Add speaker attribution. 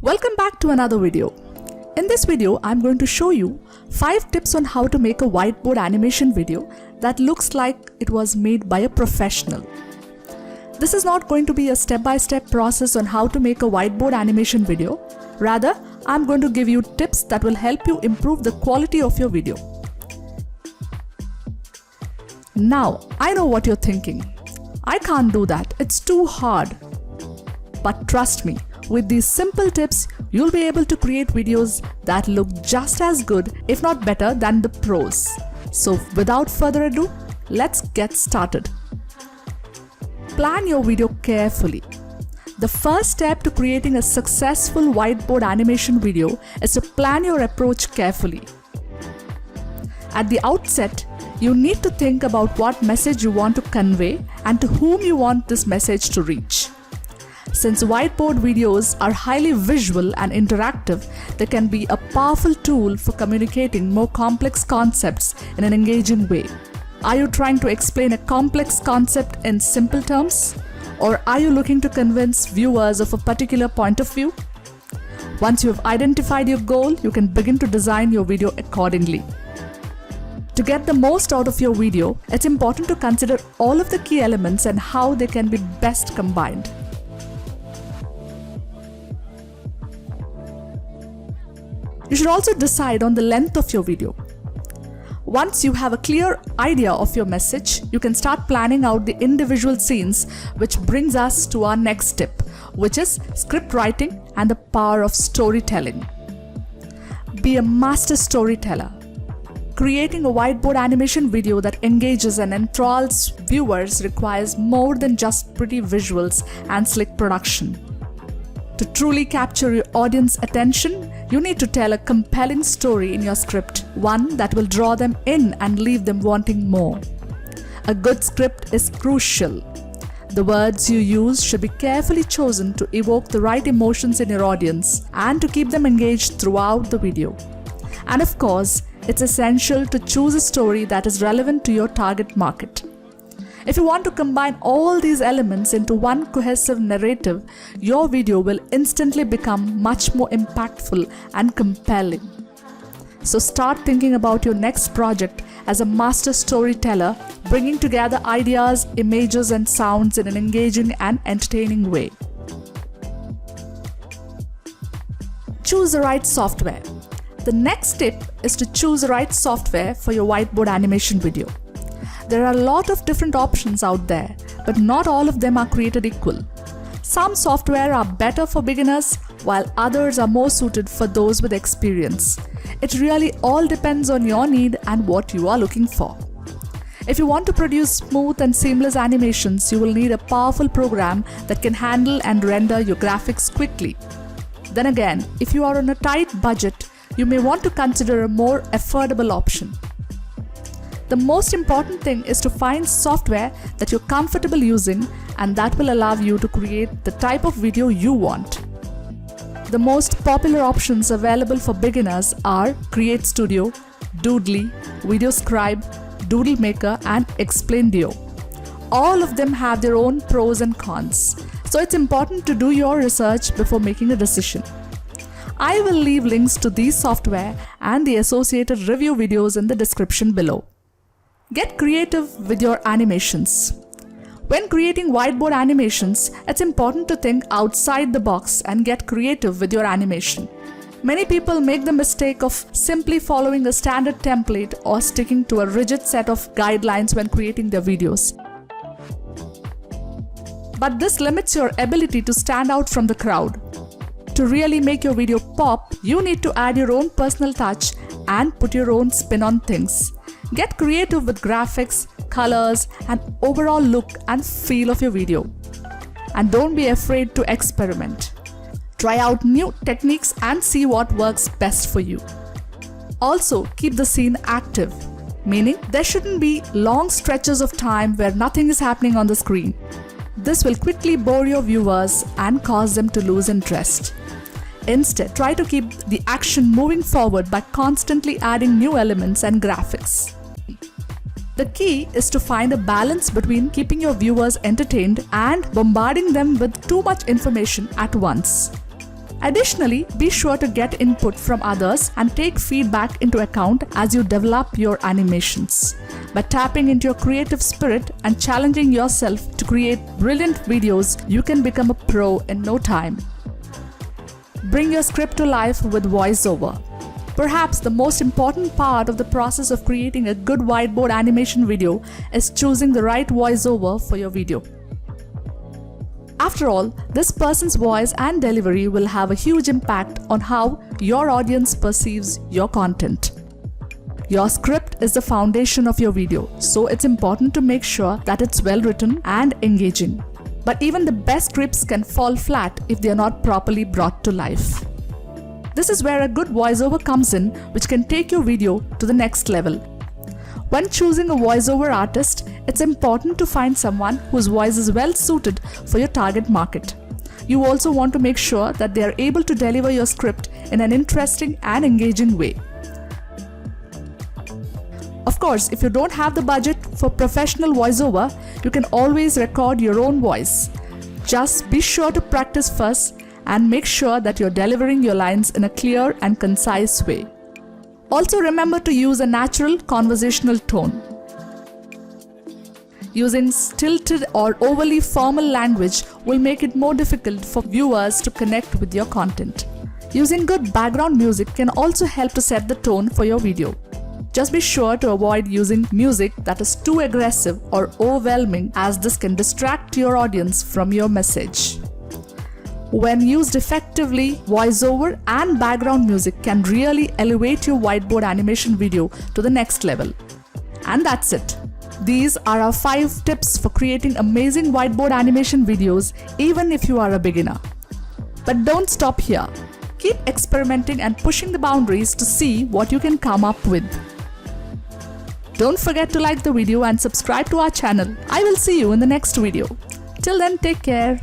Speaker 1: Welcome back to another video. In this video, I'm going to show you 5 tips on how to make a whiteboard animation video that looks like it was made by a professional. This is not going to be a step-by-step process on how to make a whiteboard animation video. Rather, I'm going to give you tips that will help you improve the quality of your video. Now, I know what you're thinking. I can't do that. It's too hard. But trust me, with these simple tips, you'll be able to create videos that look just as good, if not better, than the pros. So without further ado, let's get started. Plan your video carefully. The first step to creating a successful whiteboard animation video is to plan your approach carefully. At the outset, you need to think about what message you want to convey and to whom you want this message to reach. Since whiteboard videos are highly visual and interactive, they can be a powerful tool for communicating more complex concepts in an engaging way. Are you trying to explain a complex concept in simple terms? Or are you looking to convince viewers of a particular point of view? Once you have identified your goal, you can begin to design your video accordingly. To get the most out of your video, it's important to consider all of the key elements and how they can be best combined. You should also decide on the length of your video. Once you have a clear idea of your message, you can start planning out the individual scenes, which brings us to our next tip, which is script writing and the power of storytelling. Be a master storyteller. Creating a whiteboard animation video that engages and enthralls viewers requires more than just pretty visuals and slick production. To truly capture your audience attention, you need to tell a compelling story in your script, one that will draw them in and leave them wanting more. A good script is crucial. The words you use should be carefully chosen to evoke the right emotions in your audience and to keep them engaged throughout the video. And of course, it's essential to choose a story that is relevant to your target market. If you want to combine all these elements into one cohesive narrative, your video will instantly become much more impactful and compelling. So start thinking about your next project as a master storyteller, bringing together ideas, images, and sounds in an engaging and entertaining way. Choose the right software. The next tip is to choose the right software for your whiteboard animation video. There are a lot of different options out there, but not all of them are created equal. Some software are better for beginners, while others are more suited for those with experience. It really all depends on your need and what you are looking for. If you want to produce smooth and seamless animations, you will need a powerful program that can handle and render your graphics quickly. Then again, if you are on a tight budget, you may want to consider a more affordable option. The most important thing is to find software that you're comfortable using and that will allow you to create the type of video you want. The most popular options available for beginners are Create Studio, Doodly, VideoScribe, Doodle Maker, and Explaindio. All of them have their own pros and cons, so it's important to do your research before making a decision. I will leave links to these software and the associated review videos in the description below. Get creative with your animations. When creating whiteboard animations, it's important to think outside the box and get creative with your animation. Many people make the mistake of simply following a standard template or sticking to a rigid set of guidelines when creating their videos. But this limits your ability to stand out from the crowd. To really make your video pop, you need to add your own personal touch and put your own spin on things. Get creative with graphics, colors, and overall look and feel of your video. And don't be afraid to experiment. Try out new techniques and see what works best for you. Also, keep the scene active, meaning there shouldn't be long stretches of time where nothing is happening on the screen. This will quickly bore your viewers and cause them to lose interest. Instead, try to keep the action moving forward by constantly adding new elements and graphics. The key is to find a balance between keeping your viewers entertained and bombarding them with too much information at once. Additionally, be sure to get input from others and take feedback into account as you develop your animations. By tapping into your creative spirit and challenging yourself to create brilliant videos, you can become a pro in no time. Bring your script to life with voiceover. Perhaps the most important part of the process of creating a good whiteboard animation video is choosing the right voiceover for your video. After all, this person's voice and delivery will have a huge impact on how your audience perceives your content. Your script is the foundation of your video, so it's important to make sure that it's well written and engaging. But even the best scripts can fall flat if they are not properly brought to life. This is where a good voiceover comes in, which can take your video to the next level. When choosing a voiceover artist, it's important to find someone whose voice is well suited for your target market. You also want to make sure that they are able to deliver your script in an interesting and engaging way. Of course, if you don't have the budget for professional voiceover, you can always record your own voice. Just be sure to practice first and make sure that you're delivering your lines in a clear and concise way. Also remember to use a natural conversational tone. Using stilted or overly formal language will make it more difficult for viewers to connect with your content. Using good background music can also help to set the tone for your video. Just be sure to avoid using music that is too aggressive or overwhelming, as this can distract your audience from your message. When used effectively, voiceover and background music can really elevate your whiteboard animation video to the next level. And that's it. These are our 5 tips for creating amazing whiteboard animation videos, even if you are a beginner. But don't stop here. Keep experimenting and pushing the boundaries to see what you can come up with. Don't forget to like the video and subscribe to our channel. I will see you in the next video. Till then, take care.